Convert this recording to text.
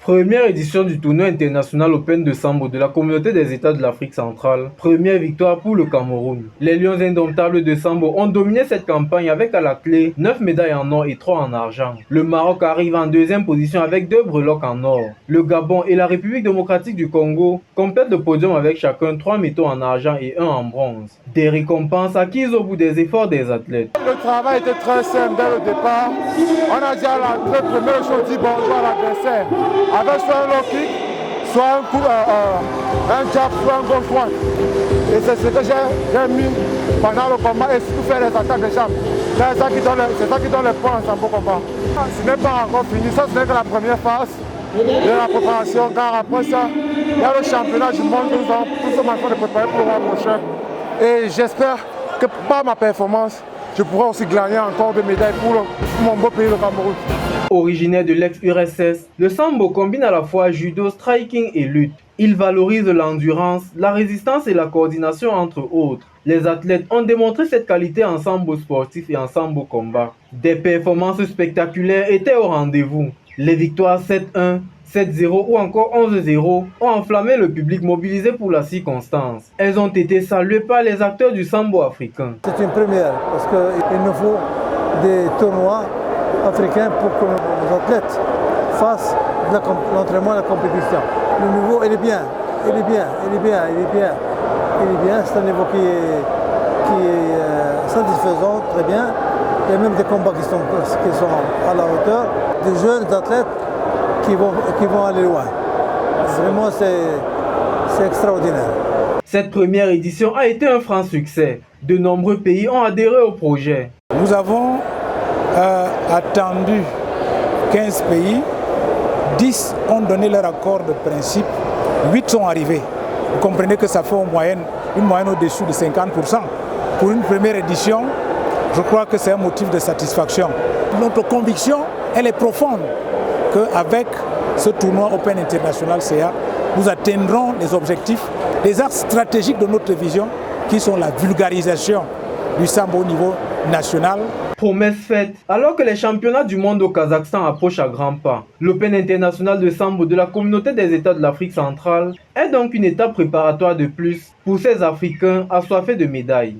Première édition du tournoi international Open de Sambo de la communauté des États de l'Afrique centrale. Première victoire pour le Cameroun. Les Lions indomptables de Sambo ont dominé cette campagne avec à la clé 9 médailles en or et 3 en argent. Le Maroc arrive en deuxième position avec 2 breloques en or. Le Gabon et la République démocratique du Congo complètent le podium avec chacun 3 métaux en argent et 1 en bronze. Des récompenses acquises au bout des efforts des athlètes. Le travail était très simple dès le départ. On a dit à la première chose, dit bonjour à l'adversaire. Avec soit un low kick, soit un jab, soit un gauche droite. Et c'est ce que j'ai mis pendant le combat et surtout faire les attaques de jambes. C'est ça qui donne les points en sambo combat. Ce n'est pas encore fini, ça ce n'est que la première phase de la préparation, car après ça, il y a le championnat du monde que nous avons tous en train de préparer pour le mois prochain. Et j'espère que par ma performance, je pourrai aussi gagner encore des médailles pour mon beau pays, le Cameroun. Originaire de l'ex-URSS, le sambo combine à la fois judo, striking et lutte. Il valorise l'endurance, la résistance et la coordination entre autres. Les athlètes ont démontré cette qualité en sambo sportif et en sambo combat. Des performances spectaculaires étaient au rendez-vous. Les victoires 7-1, 7-0 ou encore 11-0 ont enflammé le public mobilisé pour la circonstance. Elles ont été saluées par les acteurs du sambo africain. C'est une première parce qu'il nous faut des tournois africains pour que nos athlètes fassent l'entraînement et la compétition. Le niveau, il est bien, c'est un niveau qui est satisfaisant, très bien. Il y a même des combats qui sont à la hauteur, des jeunes athlètes qui vont aller loin. Vraiment, c'est extraordinaire. Cette première édition a été un franc succès. De nombreux pays ont adhéré au projet. Nous avons attendu 15 pays, 10 ont donné leur accord de principe, 8 sont arrivés. Vous comprenez que ça fait une moyenne au-dessus de 50%. Pour une première édition, je crois que c'est un motif de satisfaction. Notre conviction, elle est profonde qu'avec ce tournoi Open International CA, nous atteindrons les objectifs, les axes stratégiques de notre vision qui sont la vulgarisation du sambo au niveau national. Promesse faite, alors que les championnats du monde au Kazakhstan approchent à grands pas. L'Open international de sambo de la communauté des États de l'Afrique centrale est donc une étape préparatoire de plus pour ces Africains assoiffés de médailles.